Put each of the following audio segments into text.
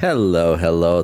Hello,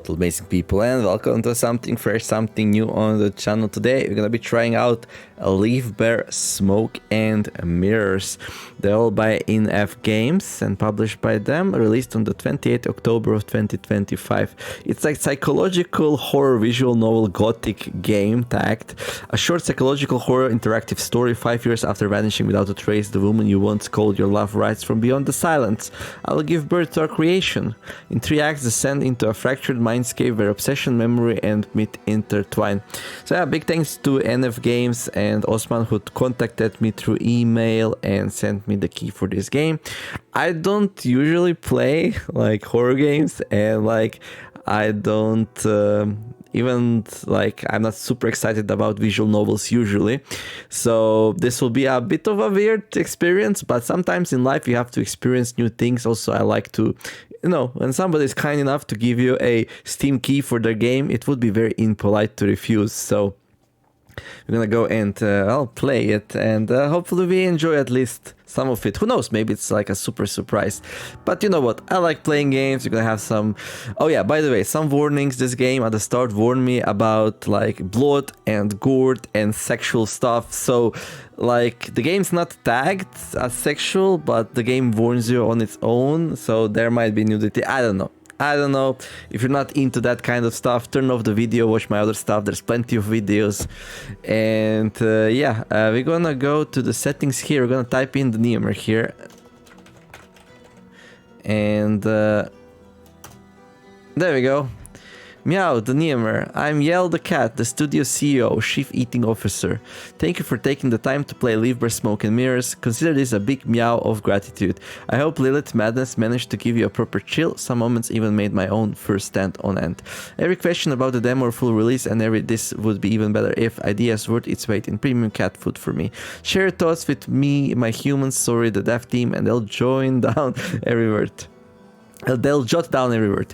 amazing people, and welcome to something fresh, something new on the channel. Today we're gonna be trying out Livber Smoke and Mirrors. They're all by INF Games and published by them, released on the 28th October of 2025. It's like psychological horror visual novel gothic game tagged. A short psychological horror interactive story 5 years after vanishing without a trace, the woman you once called your love rides from beyond the silence. I'll give birth to our creation. In 3 acts, descend into a fractured mindscape where obsession, memory, and myth intertwine. So yeah, big thanks to NF Games and Osman who contacted me through email and sent me the key for this game. I don't usually play like horror games, and like I don't I'm not super excited about visual novels usually, so this will be a bit of a weird experience, but sometimes in life you have to experience new things. Also, I like to, when somebody is kind enough to give you a Steam key for their game, it would be very impolite to refuse. So we're gonna go and I'll play it, and hopefully we enjoy at least some of it. Who knows, maybe it's like a super surprise. But you know what, I like playing games. You're gonna have some, oh yeah, by the way, some warnings. This game at the start warned me about like blood and gore and sexual stuff. So like the game's not tagged as sexual, but the game warns you on its own, so there might be nudity. I don't know. If you're not into that kind of stuff, turn off the video, watch my other stuff. There's plenty of videos. And we're gonna go to the settings here. We're gonna type in the Neomer here, and there we go. Meow, the Neomer. I'm Yell the Cat, the studio CEO, Chief Eating Officer. Thank you for taking the time to play Livber Smoke and Mirrors. Consider this a big meow of gratitude. I hope Lilith Madness managed to give you a proper chill. Some moments even made my own first stand on end. Every question about the demo or full release, and this would be even better if ideas worth its weight in premium cat food for me. Share your thoughts with me, my humans, sorry, the dev team, and they'll down every word. They'll jot down every word.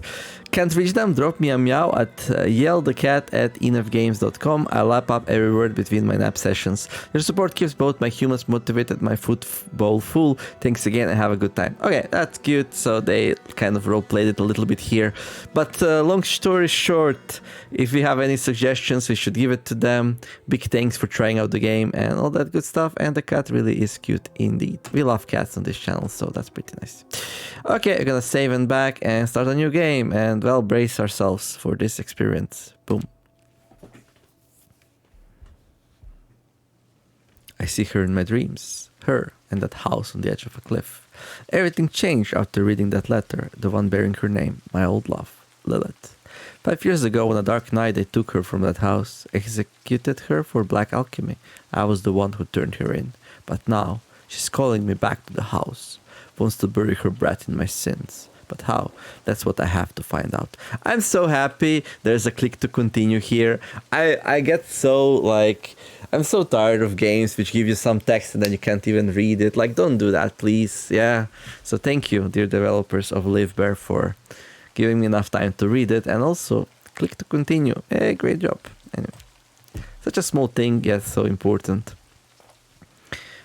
Can't reach them? Drop me a meow at yellthecat@enfgames.com. I lap up every word between my nap sessions. Your support keeps both my humans motivated, my food bowl full. Thanks again and have a good time. Okay, that's cute. So they kind of role-played it a little bit here. But long story short, if we have any suggestions, we should give it to them. Big thanks for trying out the game and all that good stuff. And the cat really is cute indeed. We love cats on this channel, so that's pretty nice. Okay, we're gonna save and back and start a new game, and well, brace ourselves for this experience. Boom. I see her in my dreams. Her and that house on the edge of a cliff. Everything changed after reading that letter, the one bearing her name, my old love, Lilith. 5 years ago, on a dark night, they took her from that house, executed her for black alchemy. I was the one who turned her in. But now, she's calling me back to the house. Wants to bury her breath in my sins. But how? That's what I have to find out. I'm so happy there's a click to continue here. I get so like, I'm so tired of games which give you some text and then you can't even read it. Like, don't do that, please. Yeah. So thank you, dear developers of Livber, for giving me enough time to read it, and also click to continue. Hey, great job. Anyway, such a small thing, yet so important.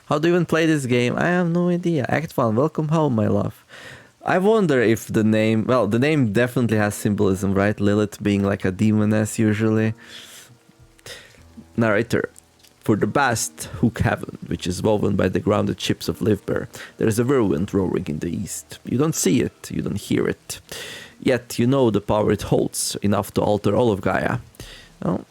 How do you even play this game? I have no idea. Act 1, welcome home, my love. I wonder if the name, well, the name definitely has symbolism, right? Lilith being like a demoness usually. Narrator. For the vast hook heaven, which is woven by the grounded ships of Livber, there is a whirlwind roaring in the east. You don't see it, you don't hear it. Yet you know the power it holds, enough to alter all of Gaia. Oh.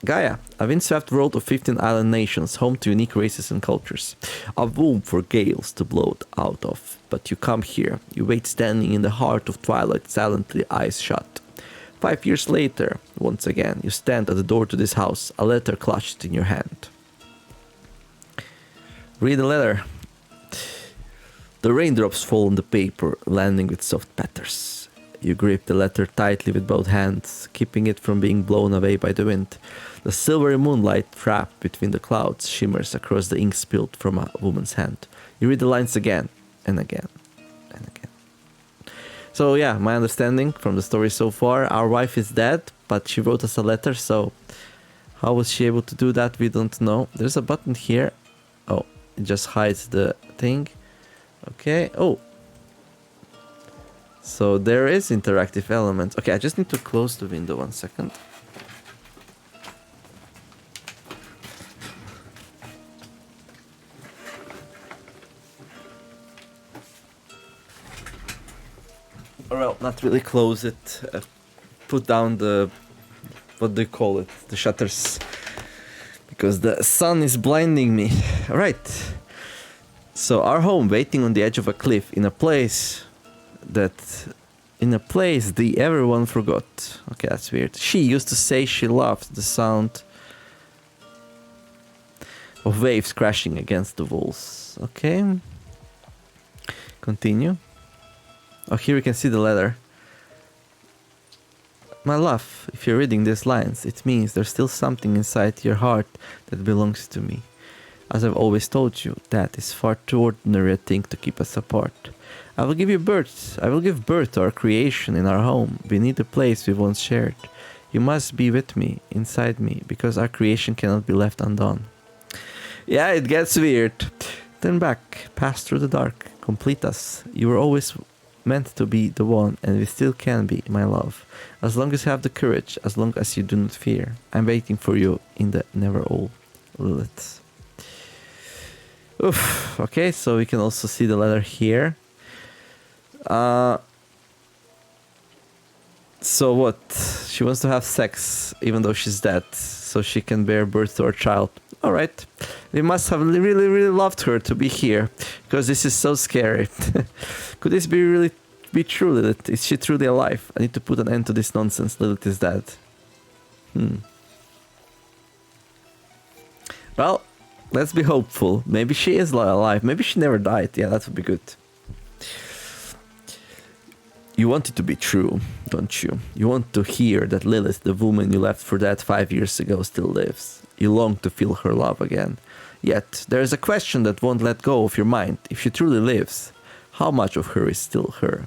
Gaia, a windswept world of 15 island nations, home to unique races and cultures. A womb for gales to blow out of. But you come here, you wait standing in the heart of twilight, silently eyes shut. 5 years later, once again, you stand at the door to this house, a letter clutched in your hand. Read the letter. The raindrops fall on the paper, landing with soft patters. You grip the letter tightly with both hands, keeping it from being blown away by the wind. The silvery moonlight, trapped between the clouds, shimmers across the ink spilled from a woman's hand. You read the lines again, and again, and again. So yeah, my understanding from the story so far, our wife is dead, but she wrote us a letter, so how was she able to do that? We don't know. There's a button here. Oh, it just hides the thing. Okay. Oh, So there is interactive elements. Okay, I just need to close the window 1 second. Or well, not really close it. Put down the... what do you call it? The shutters. Because the sun is blinding me. Alright. So our home waiting on the edge of a cliff in a place the everyone forgot. Okay, that's weird. She used to say she loved the sound of waves crashing against the walls. Okay. Continue. Oh, here we can see the letter. My love, if you're reading these lines, it means there's still something inside your heart that belongs to me. As I've always told you, that is far too ordinary a thing to keep us apart. I will give birth to our creation in our home, beneath the place we once shared. You must be with me, inside me, because our creation cannot be left undone. Yeah, it gets weird. Turn back, pass through the dark, complete us. You were always meant to be the one, and we still can be, my love. As long as you have the courage, as long as you do not fear. I'm waiting for you in the never old Lilith. Oof. Okay, so we can also see the letter here. So what? She wants to have sex even though she's dead, so she can bear birth to her child. Alright. We must have really, really loved her to be here, because this is so scary. Could this be true, Lilith? Is she truly alive? I need to put an end to this nonsense. Lilith is dead. Well, let's be hopeful. Maybe she is alive. Maybe she never died. Yeah, that would be good. You want it to be true, don't you? You want to hear that Lilith, the woman you left for dead 5 years ago, still lives. You long to feel her love again. Yet, there is a question that won't let go of your mind. If she truly lives, how much of her is still her?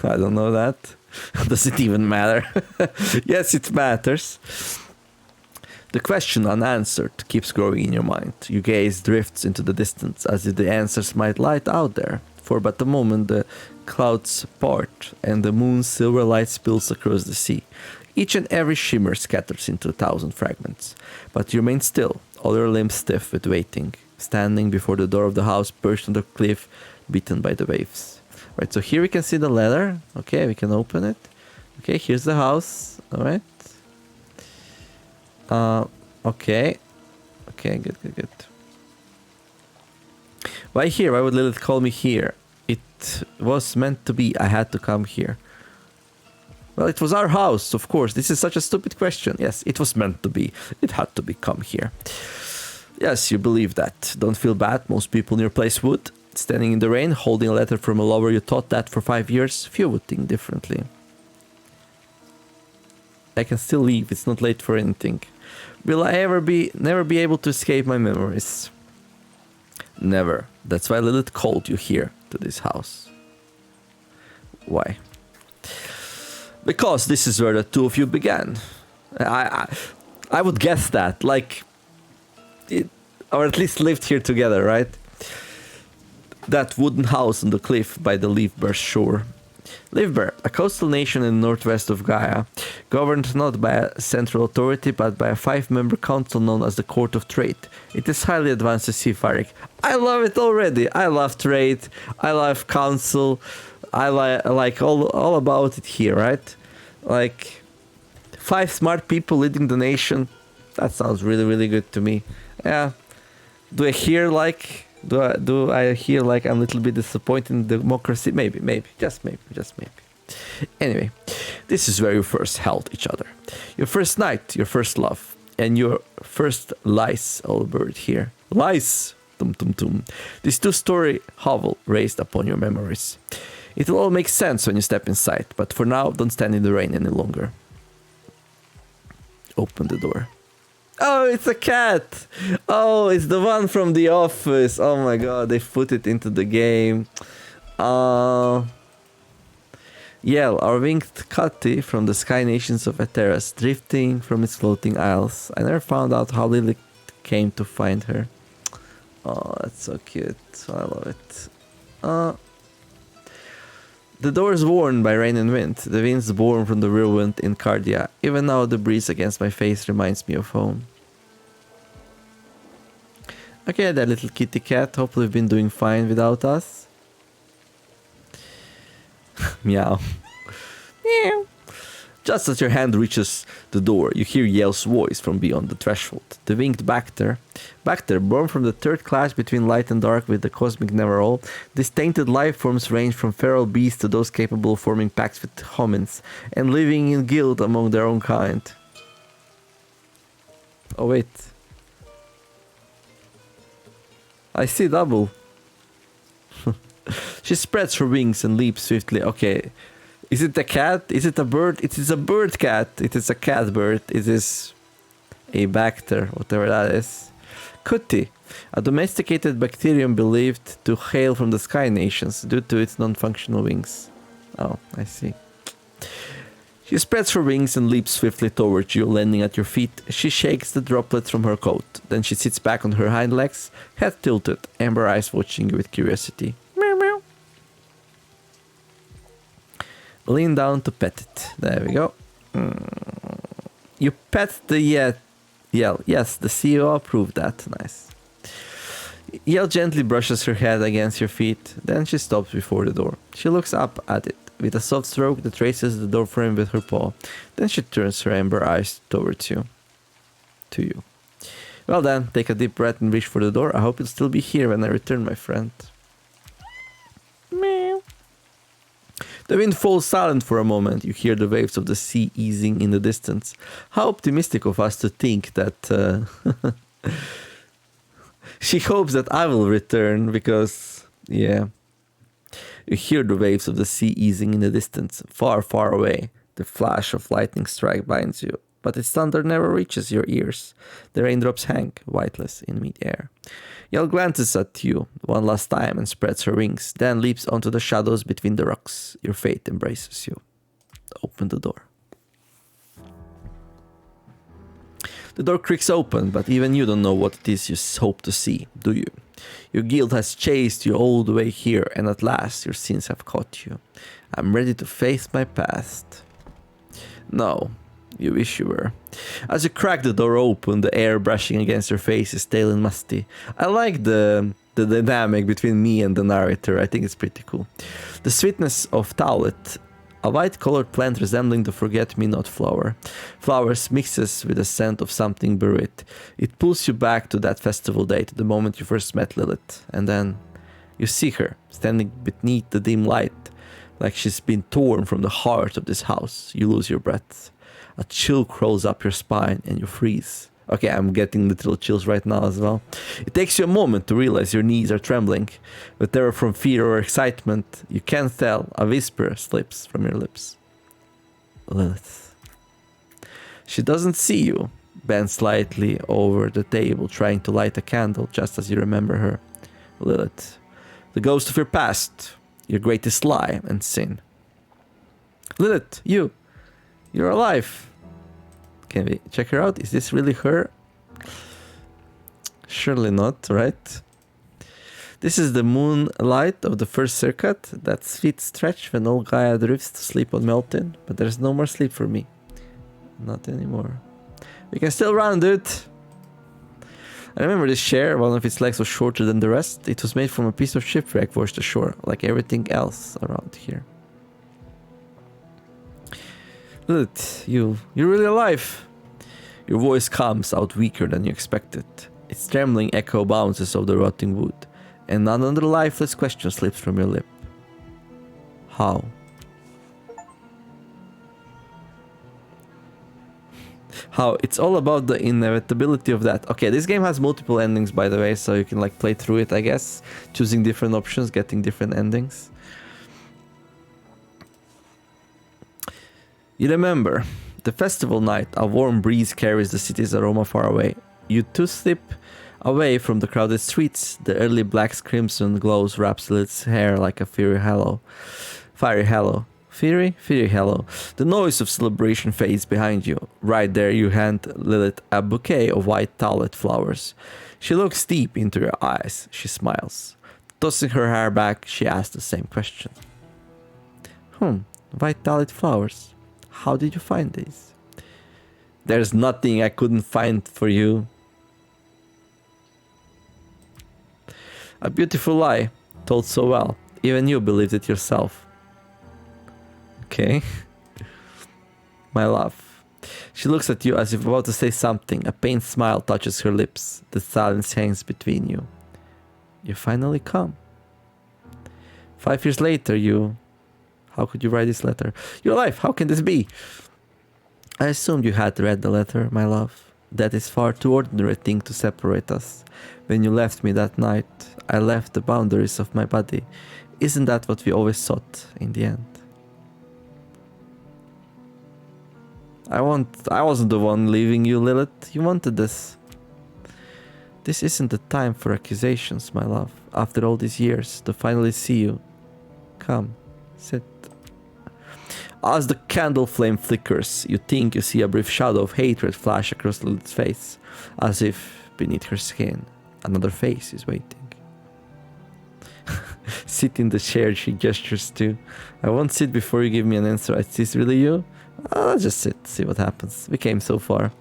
I don't know that. Does it even matter? Yes, it matters. The question unanswered keeps growing in your mind. Your gaze drifts into the distance as if the answers might light out there. For but a moment the clouds part and the moon's silver light spills across the sea. Each and every shimmer scatters into 1,000 fragments. But you remain still, all your limbs stiff with waiting, standing before the door of the house perched on the cliff, beaten by the waves. Right, so here we can see the letter. Okay, we can open it. Okay, here's the house. Alright. Okay. Okay, good. Why here? Why would Lilith call me here? It was meant to be. I had to come here. Well, it was our house, of course. This is such a stupid question. Yes, it was meant to be. It had to become here. Yes, you believe that. Don't feel bad. Most people in your place would. Standing in the rain, holding a letter from a lover you thought that for 5 years, few would think differently. I can still leave. It's not late for anything. Will I never be able to escape my memories? Never. That's why Lilith called you here to this house. Why? Because this is where the two of you began. I would guess that, like, or at least lived here together, right? That wooden house on the cliff by the Livber shore. Livber, a coastal nation in the northwest of Gaia, governed not by a central authority but by a 5-member council known as the Court of Trade. It is highly advanced seafaring. I love it already. I love trade. I love council. I like all about it here, right? Like 5 smart people leading the nation. That sounds really, really good to me. Yeah. Do I hear like I'm a little bit disappointed in democracy? Maybe, just maybe. Anyway, this is where you first held each other. Your first night, your first love, and your first lies all buried here. Lies! Tum tum tum. This 2-story hovel raised upon your memories. It will all make sense when you step inside, but for now, don't stand in the rain any longer. Open the door. Oh, it's a cat! Oh, it's the one from The Office. Oh my god, they put it into the game. Yell, our winged Cutty from the sky nations of Ateras, drifting from its floating isles. I never found out how Lily came to find her. Oh, that's so cute. I love it. The door is worn by rain and wind. The winds born from the whirlwind in Cardia. Even now the breeze against my face reminds me of home. Okay, that little kitty cat. Hopefully we've been doing fine without us. Meow. Meow. Just as your hand reaches the door, you hear Yale's voice from beyond the threshold. The winged Bacter, born from the third clash between light and dark with the cosmic Neverall, these tainted life forms range from feral beasts to those capable of forming pacts with homins and living in guild among their own kind. Oh wait. I see double. She spreads her wings and leaps swiftly. Okay. Is it a cat? Is it a bird? It is a bird cat. It is a cat bird. It is a Bacter, whatever that is. Kuti, a domesticated bacterium believed to hail from the Sky Nations due to its non-functional wings. Oh, I see. She spreads her wings and leaps swiftly towards you, landing at your feet. She shakes the droplets from her coat. Then she sits back on her hind legs, head tilted, amber eyes watching you with curiosity. Meow meow. Lean down to pet it. There we go. You pet the Yell. Yes, the CEO approved that. Nice. Yell gently brushes her head against your feet. Then she stops before the door. She looks up at it with a soft stroke that traces the door frame with her paw. Then she turns her amber eyes towards you. To you. Well then, take a deep breath and reach for the door. I hope you'll still be here when I return, my friend. Meow. The wind falls silent for a moment. You hear the waves of the sea easing in the distance. How optimistic of us to think that she hopes that I will return because, yeah. You hear the waves of the sea easing in the distance, far, far away. The flash of lightning strike binds you, but its thunder never reaches your ears. The raindrops hang, whiteless, in mid-air. Yell glances at you one last time and spreads her wings, then leaps onto the shadows between the rocks. Your fate embraces you. Open the door. The door creaks open, but even you don't know what it is you hope to see, do you? Your guild has chased you all the way here, and at last your sins have caught you. I'm ready to face my past. No, you wish you were. As you crack the door open, the air brushing against your face is stale and musty. I like the dynamic between me and the narrator. I think it's pretty cool. The sweetness of Towlet, a white-colored plant resembling the forget-me-not flower. Flowers mixes with the scent of something buried. It pulls you back to that festival day, to the moment you first met Lilith. And then you see her, standing beneath the dim light, like she's been torn from the heart of this house. You lose your breath. A chill crawls up your spine and you freeze. Okay, I'm getting literal chills right now as well. It takes you a moment to realize your knees are trembling. Whether from fear or excitement, you can't tell. A whisper slips from your lips. Lilith. She doesn't see you. Bends slightly over the table, trying to light a candle just as you remember her. Lilith. The ghost of your past. Your greatest lie and sin. Lilith, you're alive. Can we check her out? Is this really her? Surely not, right? This is the moonlight of the first circuit. That sweet stretch when old Gaia drifts to sleep on Melton. But there's no more sleep for me. Not anymore. We can still run, dude. I remember this chair. One of its legs was shorter than the rest. It was made from a piece of shipwreck washed ashore, like everything else around here. Lilith, you're really alive. Your voice comes out weaker than you expected. Its trembling echo bounces off the rotting wood, and another lifeless question slips from your lip. How? How? It's all about the inevitability of that. Okay, this game has multiple endings, by the way, so you can like play through it, I guess, choosing different options, getting different endings. You remember, the festival night, a warm breeze carries the city's aroma far away. You two slip away from the crowded streets. The early black crimson glows wraps Lilith's hair like a fiery halo. Fiery halo. The noise of celebration fades behind you. Right there you hand Lilith a bouquet of white Towlet flowers. She looks deep into your eyes. She smiles. Tossing her hair back, she asks the same question. Violet flowers. How did you find these? There's nothing I couldn't find for you. A beautiful lie, told so well. Even you believed it yourself. Okay. My love. She looks at you as if about to say something. A faint smile touches her lips. The silence hangs between you. You finally come. 5 years later, you... How could you write this letter? Your life, how can this be? I assumed you had read the letter, my love. That is far too ordinary a thing to separate us. When you left me that night, I left the boundaries of my body. Isn't that what we always sought in the end? I wasn't the one leaving you, Lilith. You wanted this. This isn't the time for accusations, my love. After all these years, to finally see you. Come, sit. As the candle flame flickers, you think you see a brief shadow of hatred flash across Lilith's face, as if beneath her skin, another face is waiting. Sit in the chair, she gestures to. I won't sit before you give me an answer. Is this really you? Let's just sit, see what happens. We came so far.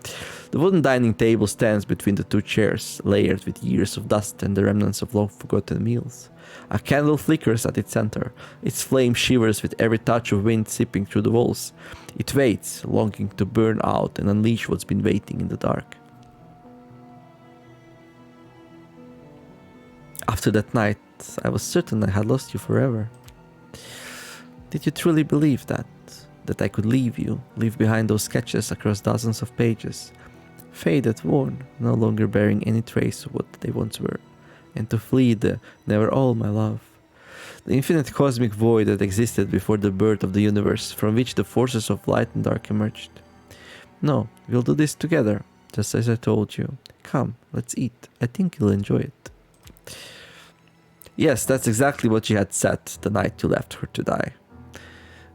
The wooden dining table stands between the two chairs, layered with years of dust and the remnants of long-forgotten meals. A candle flickers at its center. Its flame shivers with every touch of wind seeping through the walls. It waits, longing to burn out and unleash what's been waiting in the dark. After that night, I was certain I had lost you forever. Did you truly believe that? That I could leave you, leave behind those sketches across dozens of pages, faded, worn, no longer bearing any trace of what they once were, and to flee the never all, my love, the infinite cosmic void that existed before the birth of the universe, from which the forces of light and dark emerged? No, we'll do this together, just as I told you. Come, let's eat. I think you'll enjoy it. Yes, that's exactly what she had said the night you left her to die.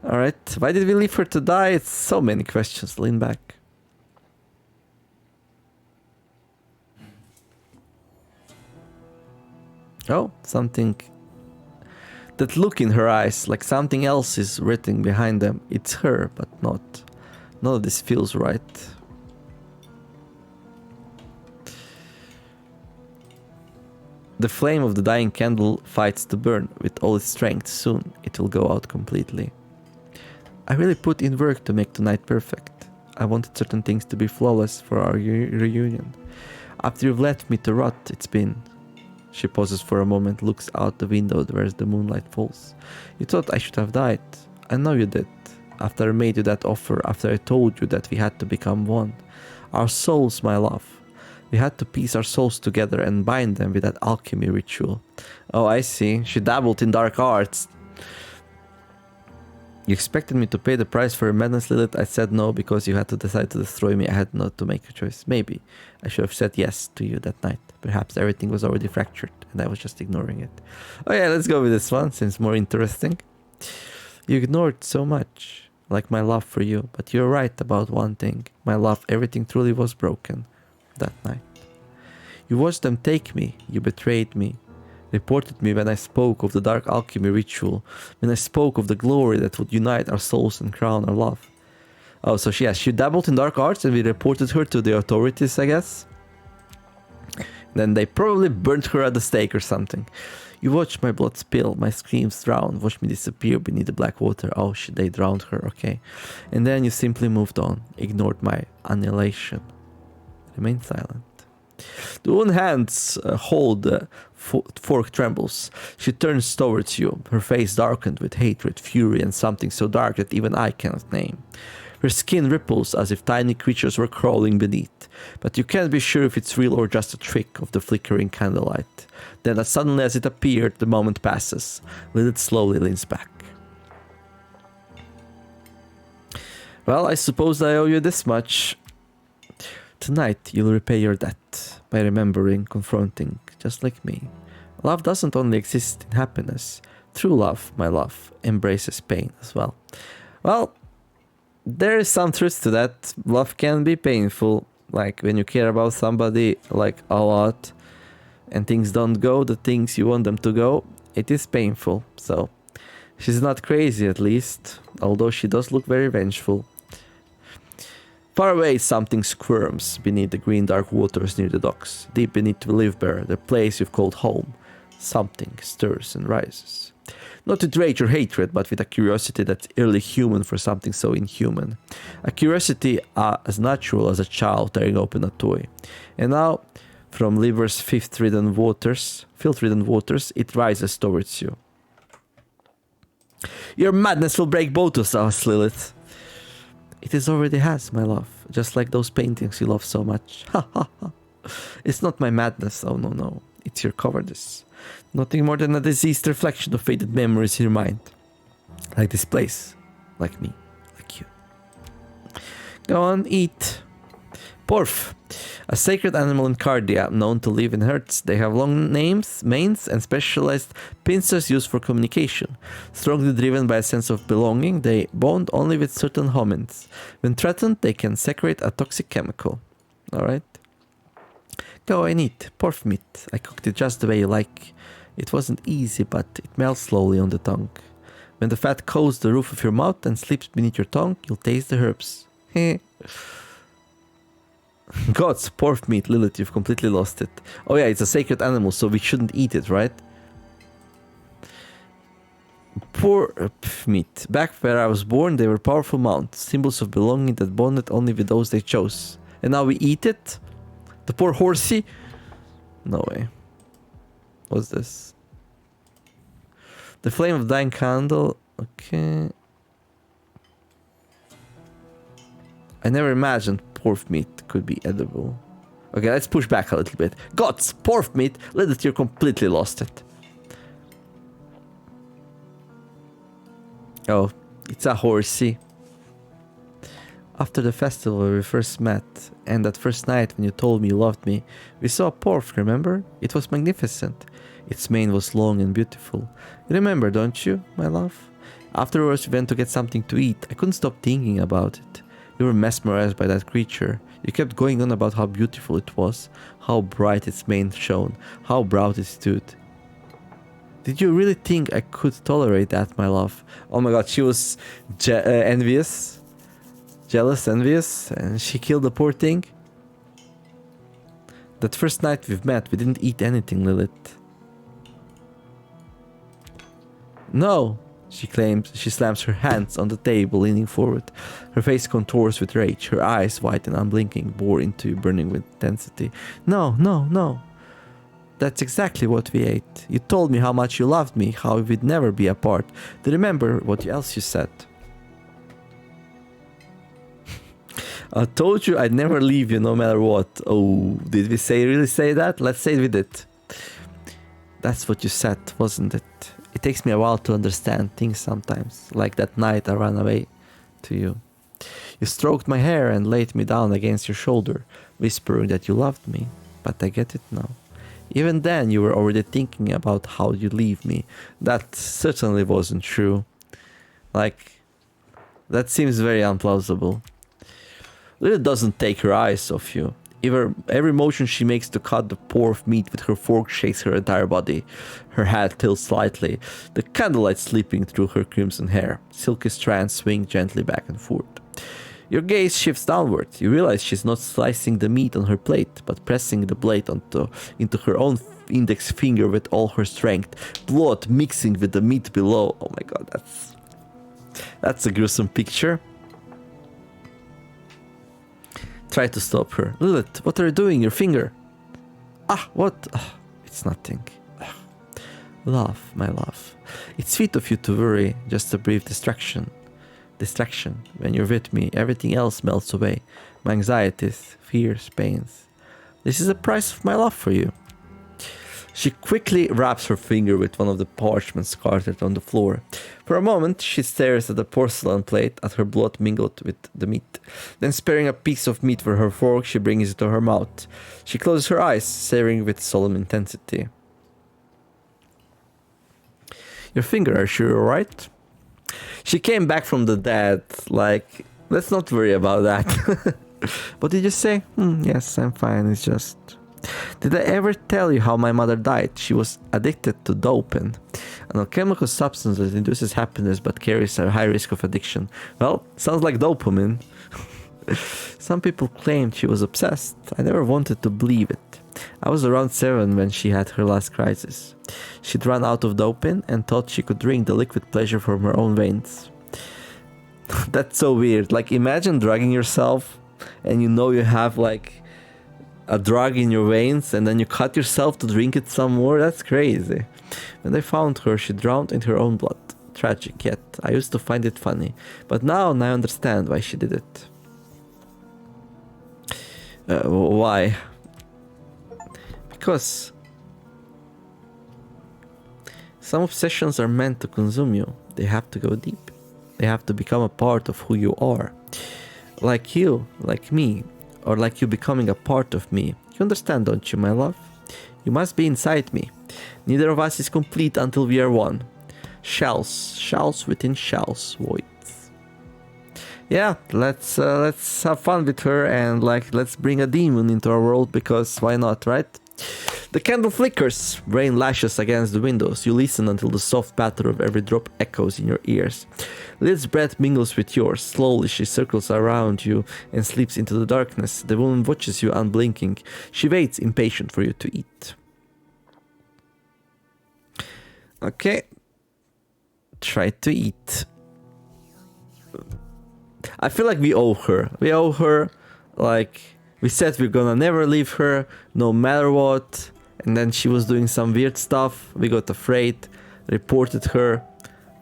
Alright, why did we leave her to die? It's so many questions. Lean back. Oh, something. That look in her eyes, like something else is written behind them. It's her, but not. None of this feels right. The flame of the dying candle fights to burn with all its strength. Soon it will go out completely. I really put in work to make tonight perfect. I wanted certain things to be flawless for our reunion. After you've left me to rot, it's been... She pauses for a moment, looks out the window where the moonlight falls. You thought I should have died. I know you did. After I made you that offer, after I told you that we had to become one. Our souls, my love. We had to piece our souls together and bind them with that alchemy ritual. Oh, I see. She dabbled in dark arts. You expected me to pay the price for your madness, Lilith. I said no because you had to decide to destroy me. I had not to make a choice. Maybe I should have said yes to you that night. Perhaps everything was already fractured and I was just ignoring it. Oh yeah, let's go with this one. Seems more interesting. You ignored so much, like my love for you. But you're right about one thing. My love, everything truly was broken that night. You watched them take me. You betrayed me. Reported me when I spoke of the dark alchemy ritual, when I spoke of the glory that would unite our souls and crown our love. Oh, so she dabbled in dark arts and we reported her to the authorities, I guess. Then they probably burnt her at the stake or something. You watched my blood spill, my screams drown, watched me disappear beneath the black water. Oh shit, they drowned her, okay. And then you simply moved on, ignored my annihilation. Remain silent. The one hand's hold fork trembles. She turns towards you, her face darkened with hatred, fury, and something so dark that even I cannot name. Her skin ripples as if tiny creatures were crawling beneath, but you can't be sure if it's real or just a trick of the flickering candlelight. Then as suddenly as it appeared, the moment passes. Lilith slowly leans back. Well, I suppose I owe you this much. Tonight, you'll repay your debt by remembering, confronting, just like me. Love doesn't only exist in happiness. True love, my love, embraces pain as well. Well, there is some truth to that. Love can be painful. Like when you care about somebody like a lot and things don't go the things you want them to go, it is painful. So She's not crazy, at least, although she does look very vengeful. Far away, something squirms beneath the green dark waters near the docks. Deep beneath Livber, the place you've called home, something stirs and rises. Not with rage or hatred, but with a curiosity that's eerily human for something so inhuman. A curiosity as natural as a child tearing open a toy. And now, from Livber's filth-ridden waters, it rises towards you. Your madness will break both of us, Lilith. It is already has, my love. Just like those paintings you love so much. Ha ha ha. It's not my madness, oh no. It's your cowardice. Nothing more than a diseased reflection of faded memories in your mind. Like this place. Like me. Like you. Go on, eat. Porf. A sacred animal in Cardia, known to live in herds. They have long manes, and specialized pincers used for communication. Strongly driven by a sense of belonging, they bond only with certain homins. When threatened, they can secrete a toxic chemical. Alright? Go and eat. Porf meat. I cooked it just the way you like. It wasn't easy, but it melts slowly on the tongue. When the fat coats the roof of your mouth and slips beneath your tongue, you'll taste the herbs. Heh. Gods, pork meat, Lilith, you've completely lost it. Oh yeah, it's a sacred animal, so we shouldn't eat it, right? Pork meat. Back where I was born, they were powerful mounts, symbols of belonging that bonded only with those they chose. And now we eat it? The poor horsey? No way. What's this? The flame of dying candle. Okay. I never imagined pork meat could be edible. Okay, let's push back a little bit. Gods, pork meat, Lilith, you completely lost it. Oh, it's a horsey. After the festival where we first met, and that first night when you told me you loved me, we saw a pork, remember? It was magnificent. Its mane was long and beautiful. You remember, don't you, my love? Afterwards we went to get something to eat. I couldn't stop thinking about it. You were mesmerized by that creature. You kept going on about how beautiful it was, how bright its mane shone, how proud it stood. Did you really think I could tolerate that, my love? Oh my god, she was envious. Jealous, envious, and she killed the poor thing. That first night we've met, we didn't eat anything, Lilith. No, she claims. She slams her hands on the table, leaning forward. Her face contours with rage, her eyes, wide and unblinking, bore into you, burning with intensity. No, no, no. That's exactly what we ate. You told me how much you loved me, how we'd never be apart. Do you remember what else you said? I told you I'd never leave you no matter what. Oh, did we really say that? Let's say we did. That's what you said, wasn't it? It takes me a while to understand things sometimes, like that night I ran away to you. You stroked my hair and laid me down against your shoulder, whispering that you loved me, but I get it now. Even then you were already thinking about how you'd leave me. That certainly wasn't true. Like, that seems very implausible. Lilith doesn't take her eyes off you. Every motion she makes to cut the pork meat with her fork shakes her entire body. Her head tilts slightly, the candlelight slipping through her crimson hair. Silky strands swing gently back and forth. Your gaze shifts downward. You realize she's not slicing the meat on her plate, but pressing the blade into her own index finger with all her strength. Blood mixing with the meat below. Oh my god, that's a gruesome picture. Try to stop her. Lilith, what are you doing? Your finger. What? It's nothing. Love, my love. It's sweet of you to worry. Just a brief distraction. When you're with me, everything else melts away. My anxieties, fears, pains. This is the price of my love for you. She quickly wraps her finger with one of the parchments scattered on the floor. For a moment, she stares at the porcelain plate, at her blood mingled with the meat. Then, sparing a piece of meat for her fork, she brings it to her mouth. She closes her eyes, staring with solemn intensity. Your finger, are you sure you're alright? She came back from the dead, like, let's not worry about that. What did you say? Yes, I'm fine, it's just... Did I ever tell you how my mother died? She was addicted to dopamine, an alchemical substance that induces happiness but carries a high risk of addiction. Well, sounds like dopamine. Some people claimed she was obsessed. I never wanted to believe it. I was around 7 when she had her last crisis. She'd run out of dopamine and thought she could drink the liquid pleasure from her own veins. That's so weird. Like, imagine drugging yourself and you know you have like a drug in your veins and then you cut yourself to drink it some more. That's crazy. When they found her, she drowned in her own blood. Tragic, yet I used to find it funny. But now I understand why she did it. Why? Because some obsessions are meant to consume you. They have to go deep. They have to become a part of who you are. Like you, like me, or like you becoming a part of me. You understand, don't you, my love? You must be inside me. Neither of us is complete until we are one. Shells within shells, voids. Yeah, let's have fun with her and like let's bring a demon into our world, because why not, right? The candle flickers. Rain lashes against the windows. You listen until the soft patter of every drop echoes in your ears. Liz's breath mingles with yours. Slowly she circles around you and slips into the darkness. The woman watches you unblinking. She waits, impatient for you to eat. Okay. Try to eat. I feel like we owe her. We owe her, like, we said we're gonna never leave her, no matter what. And then she was doing some weird stuff. We got afraid, reported her,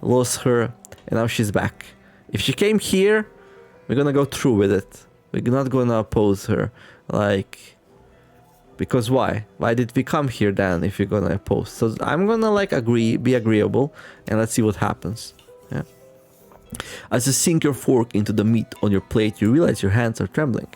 lost her, and now she's back. If she came here, we're gonna go through with it. We're not gonna oppose her. Like, because why? Why did we come here then if you're gonna oppose? So I'm gonna like be agreeable, and let's see what happens. Yeah. As you sink your fork into the meat on your plate, you realize your hands are trembling.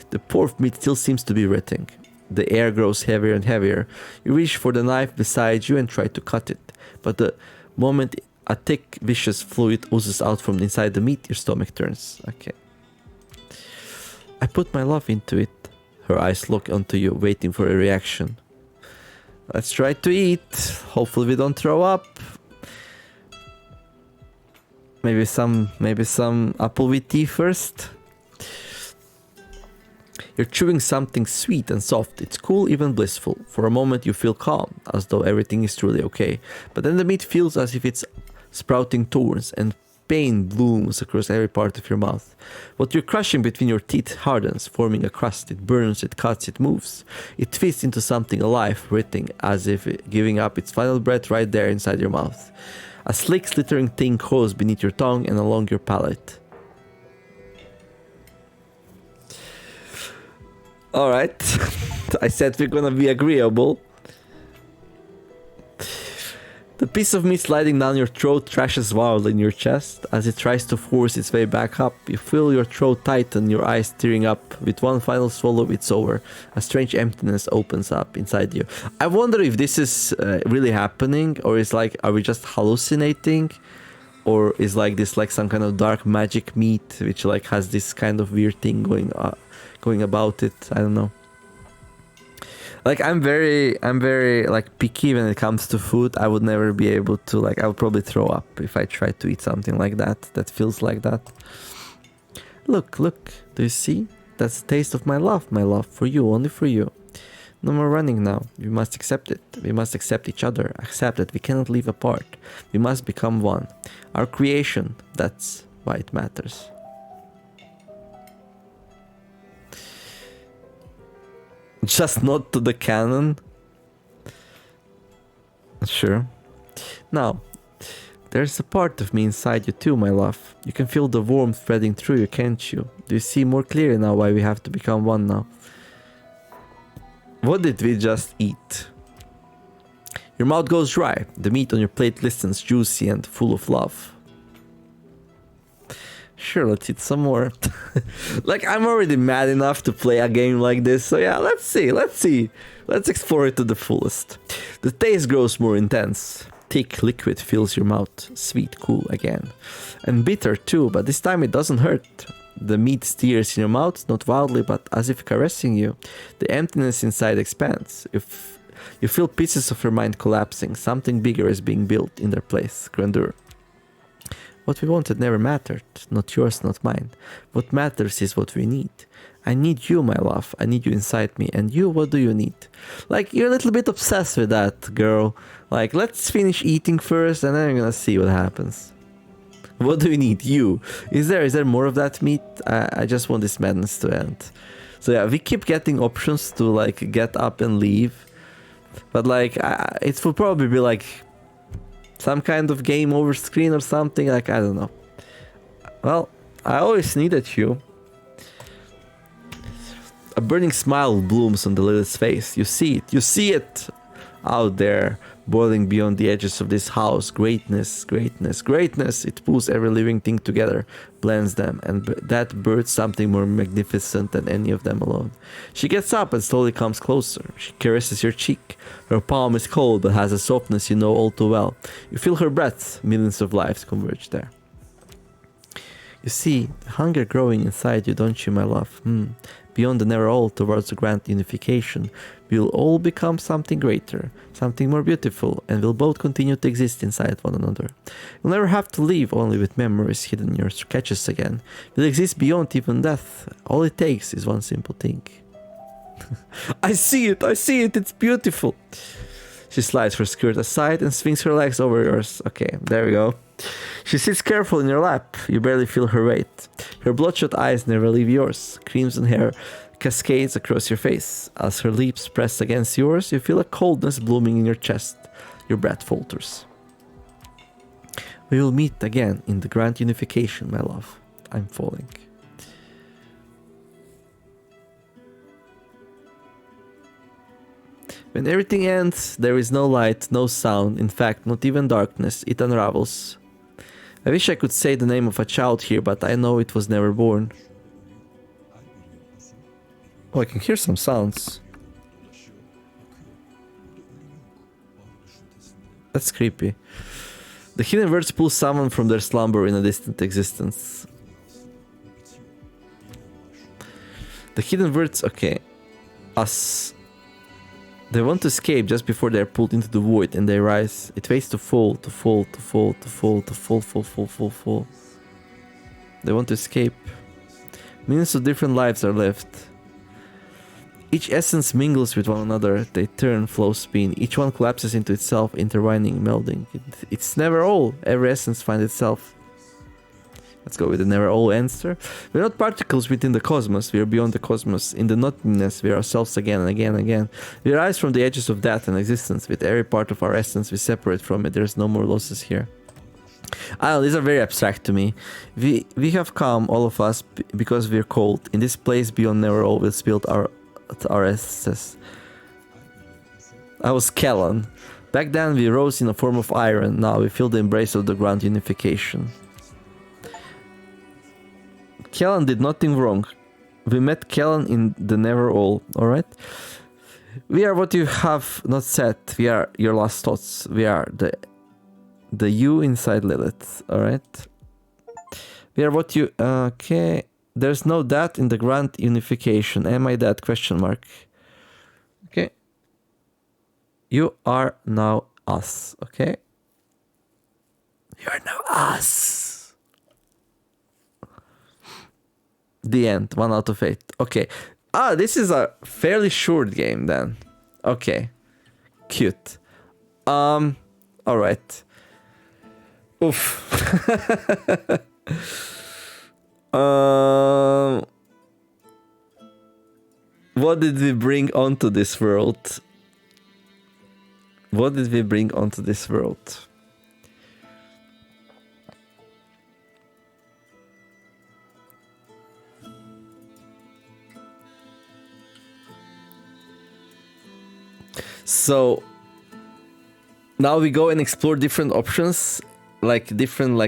The pork meat still seems to be writhing. The air grows heavier and heavier. You reach for the knife beside you and try to cut it. But the moment a thick, viscous fluid oozes out from inside the meat, your stomach turns. Okay. I put my love into it. Her eyes look onto you, waiting for a reaction. Let's try to eat. Hopefully we don't throw up. Maybe some apple with tea first. You're chewing something sweet and soft. It's cool, even blissful. For a moment you feel calm, as though everything is truly okay. But then the meat feels as if it's sprouting thorns, and pain blooms across every part of your mouth. What you're crushing between your teeth hardens, forming a crust. It burns, it cuts, it moves. It twists into something alive, writhing, as if giving up its final breath right there inside your mouth. A slick, slithering thing crawls beneath your tongue and along your palate. Alright. I said we're gonna be agreeable. The piece of meat sliding down your throat thrashes wildly in your chest. As it tries to force its way back up, you feel your throat tighten, your eyes tearing up. With one final swallow, it's over. A strange emptiness opens up inside you. I wonder if this is really happening, or is like, are we just hallucinating? Or is like this like some kind of dark magic meat, which like has this kind of weird thing going about it? I don't know. Like I'm very like picky when it comes to food. I would never be able to, like, I would probably throw up if I tried to eat something like that feels like that. Look, do you see? That's the taste of my love for you, only for you. No more running now. We must accept it. We must accept each other. Accept that we cannot live apart. We must become one. Our creation, that's why it matters. Just not to the canon. Sure. Now, there's a part of me inside you too, my love. You can feel the warmth threading through you, can't you? Do you see more clearly now why we have to become one now? What did we just eat? Your mouth goes dry. The meat on your plate glistens, juicy and full of love. Sure, let's eat some more. Like, I'm already mad enough to play a game like this, so yeah, let's see. Let's explore it to the fullest. The taste grows more intense. Thick liquid fills your mouth, sweet, cool again. And bitter too, but this time it doesn't hurt. The meat steers in your mouth, not wildly, but as if caressing you. The emptiness inside expands. If you feel pieces of your mind collapsing, something bigger is being built in their place. Grandeur. What we wanted never mattered. Not yours, not mine. What matters is what we need. I need you, my love. I need you inside me. And you, what do you need? Like, you're a little bit obsessed with that, girl. Like, let's finish eating first, and then we're gonna see what happens. What do you need? You. Is there more of that meat? I just want this madness to end. So yeah, we keep getting options to, like, get up and leave. But, like, it will probably be, like, some kind of game over screen or something. Like, I don't know. Well, I always needed you. A burning smile blooms on the Lilith's face. You see it. You see it out there, boiling beyond the edges of this house. Greatness, greatness, greatness. It pulls every living thing together, blends them, and that births something more magnificent than any of them alone. She gets up and slowly comes closer. She caresses your cheek. Her palm is cold but has a softness you know all too well. You feel her breath. Millions of lives converge there. You see the hunger growing inside you, don't you, my love? Beyond the narrow all towards the grand unification, we'll all become something greater, something more beautiful, and we'll both continue to exist inside one another. You'll never have to live only with memories hidden in your sketches again. We'll exist beyond even death. All it takes is one simple thing. I see it, it's beautiful. She slides her skirt aside and swings her legs over yours. Okay, there we go. She sits careful in your lap. You barely feel her weight. Her bloodshot eyes never leave yours. Crimson hair cascades across your face. As her lips press against yours, you feel a coldness blooming in your chest. Your breath falters. We will meet again in the grand unification, my love. I'm falling. When everything ends, there is no light, no sound, in fact, not even darkness. It unravels. I wish I could say the name of a child here, but I know it was never born. Oh, I can hear some sounds. That's creepy. The hidden words pull someone from their slumber in a distant existence. The hidden words, okay. Us. They want to escape just before they're pulled into the void, and they rise. It waits to fall, to fall, to fall, to fall, to fall, fall, fall, fall, fall. They want to escape. Millions of different lives are left. Each essence mingles with one another. They turn, flow, spin. Each one collapses into itself, intertwining, melding. It's never all. Every essence finds itself. Let's go with the never all answer. We're not particles within the cosmos. We are beyond the cosmos. In the nothingness, we are ourselves again and again and again. We rise from the edges of death and existence. With every part of our essence, we separate from it. There's no more losses here. These are very abstract to me. We have come, all of us, because we're cold. In this place beyond never all, we'll build our essence. I was Kellan. Back then, we rose in a form of iron. Now we feel the embrace of the grand unification. Kellan did nothing wrong. We met Kellan in the never all, alright? We are what you have not said. We are your last thoughts. We are the you inside Lilith, alright? We are what you... okay. There's no that in the grand unification. Am I that? Question mark. Okay. You are now us, okay? You are now us. The end. 1 out of 8. Okay. This is a fairly short game then. Okay. Cute. Alright. Oof. What did we bring onto this world? What did we bring onto this world? So now we go and explore different options, like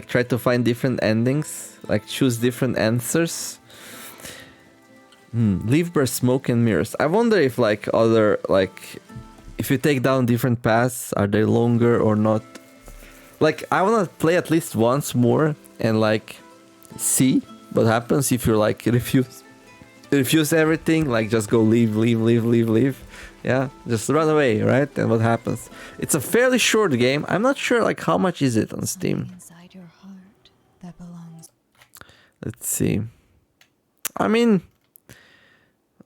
try to find different endings, like choose different answers. Livber, smoke and mirrors. I wonder if if you take down different paths, are they longer or not? Like, I wanna play at least once more and like see what happens if you like refuse everything, like just go leave, yeah, just run away, right? And what happens? It's a fairly short game. I'm not sure like how much is it on Steam. Inside your heart that belongs. Let's see. I mean,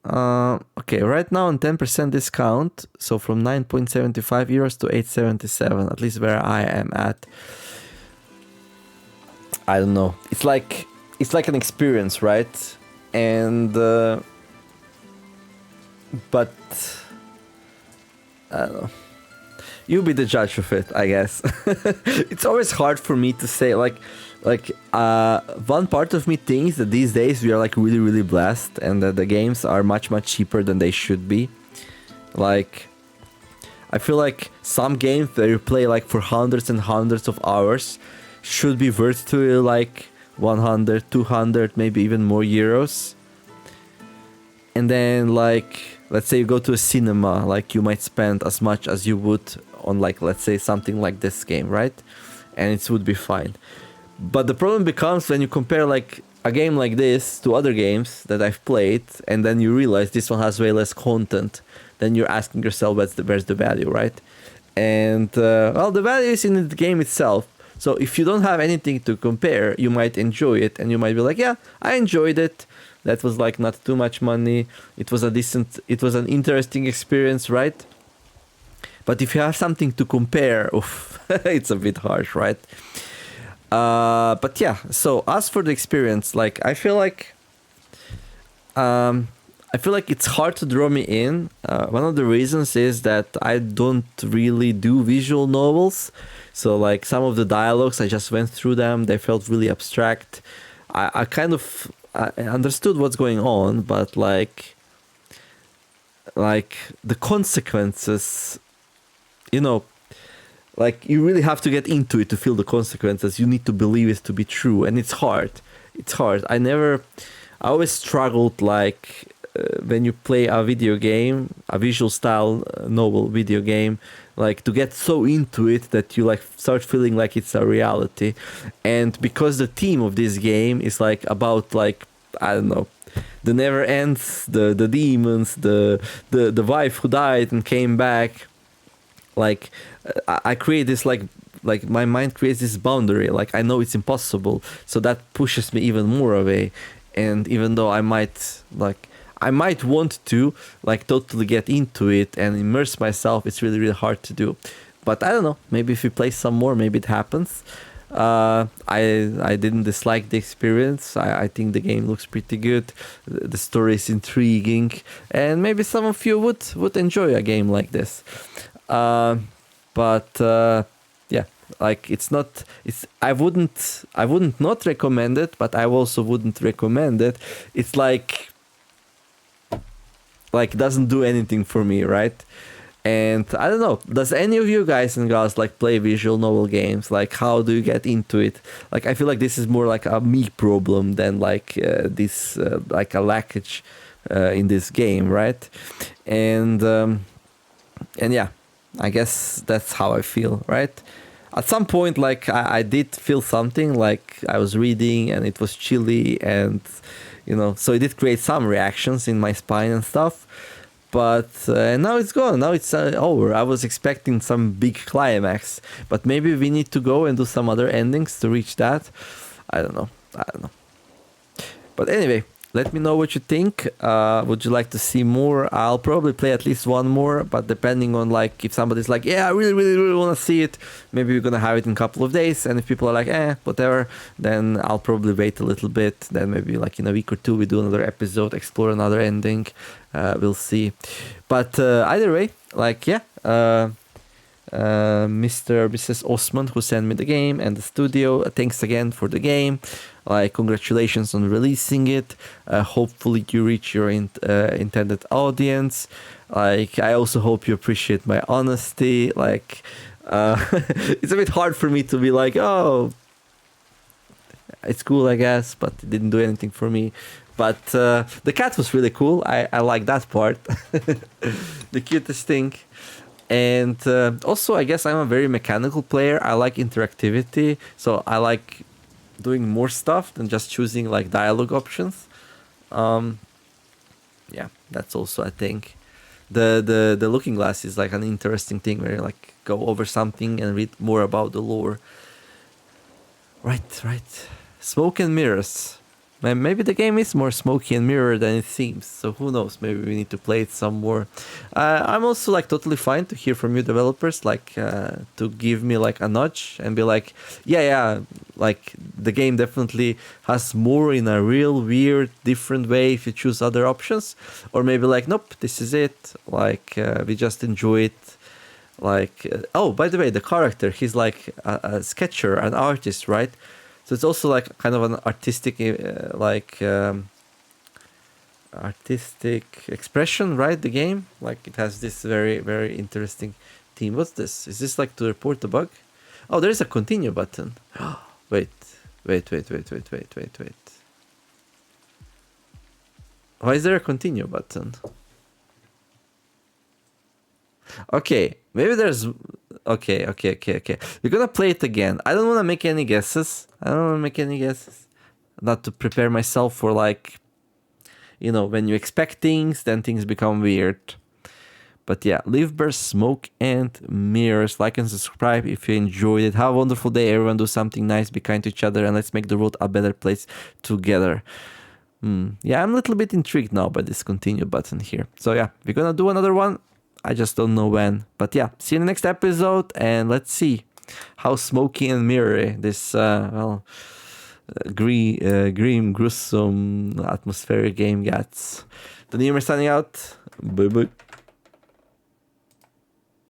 okay, right now on 10% discount, so from 9.75 euros to 8.77, at least where I am at. I don't know. It's like an experience, right? And but I don't know. You be the judge of it, I guess. It's always hard for me to say, like one part of me thinks that these days we are like really, really blessed, and that the games are much, much cheaper than they should be. Like, I feel like some games that you play like for hundreds and hundreds of hours should be worth to you like 100, 200, maybe even more euros. And then like, let's say you go to a cinema, like you might spend as much as you would on like, let's say something like this game, right? And it would be fine. But the problem becomes when you compare like a game like this to other games that I've played, and then you realize this one has way less content, then you're asking yourself where's the value, right? And well, the value is in the game itself. So if you don't have anything to compare, you might enjoy it, and you might be like, yeah, I enjoyed it. That was like not too much money. It was an interesting experience, right? But if you have something to compare, oof, it's a bit harsh, right? But yeah, so as for the experience, like I feel like it's hard to draw me in. One of the reasons is that I don't really do visual novels. So like some of the dialogues, I just went through them. They felt really abstract. I kind of understood what's going on, but like the consequences, you know, like you really have to get into it to feel the consequences. You need to believe it to be true, and it's hard. It's hard. I always struggled like when you play a video game, a visual style novel video game, like to get so into it that you like start feeling like it's a reality. And because the theme of this game is like about like, I don't know, the never ends, the demons, the wife who died and came back, like I create this like my mind creates this boundary, like I know it's impossible, so that pushes me even more away. And even though I might want to like totally get into it and immerse myself, it's really, really hard to do. But I don't know, maybe if we play some more, maybe it happens. I didn't dislike the experience. I think the game looks pretty good. The story is intriguing, and maybe some of you would enjoy a game like this. But yeah, like I wouldn't not recommend it, but I also wouldn't recommend it. It's like doesn't do anything for me, right? And I don't know, does any of you guys and girls like play visual novel games? Like, how do you get into it? Like, I feel like this is more like a me problem than like this like a lackage in this game, right? And yeah, I guess that's how I feel, right? At some point, like I did feel something, like I was reading and it was chilly, and you know, so it did create some reactions in my spine and stuff. But now it's gone. Now it's over. I was expecting some big climax, but maybe we need to go and do some other endings to reach that. I don't know. But anyway, let me know what you think. Would you like to see more? I'll probably play at least one more, but depending on like if somebody's like, yeah, I really, really, really want to see it, maybe we're gonna have it in a couple of days. And if people are like, whatever, then I'll probably wait a little bit. Then maybe like in a week or two we do another episode, explore another ending. We'll see. But either way, like yeah, Mrs. Osman who sent me the game and the studio, thanks again for the game. Like, congratulations on releasing it. Hopefully you reach your intended audience. Like, I also hope you appreciate my honesty. Like, it's a bit hard for me to be like, oh, it's cool, I guess, but it didn't do anything for me. But the cat was really cool. I like that part. The cutest thing. And also, I guess I'm a very mechanical player. I like interactivity. So I like doing more stuff than just choosing like dialogue options. Um, yeah, that's also I think the looking glass is like an interesting thing where you like go over something and read more about the lore. Right, right. Smoke and mirrors. Maybe the game is more smoky and mirror than it seems. So who knows? Maybe we need to play it some more. I'm also like totally fine to hear from you developers, like to give me like a nudge and be like, yeah, like the game definitely has more in a real weird different way if you choose other options, or maybe like nope, this is it. Like we just enjoy it. Like oh, by the way, the character he's like a sketcher, an artist, right? So it's also like kind of an artistic, artistic expression, right? The game, like it has this very, very interesting theme. What's this? Is this like to report the bug? Oh, there is a continue button. wait, wait. Why is there a continue button? Okay, maybe there's. Okay. We're gonna play it again. I don't want to make any guesses. Not to prepare myself for like, when you expect things, then things become weird. But yeah, Livber, Smoke and Mirrors. Like and subscribe if you enjoyed it. Have a wonderful day, everyone. Do something nice, be kind to each other, and let's make the world a better place together. Yeah, I'm a little bit intrigued now by this continue button here. So yeah, we're gonna do another one. I just don't know when. But yeah, see you in the next episode, and let's see how smoky and mirrory this, grim, gruesome, atmospheric game gets. The Nemer signing out. Bye bye.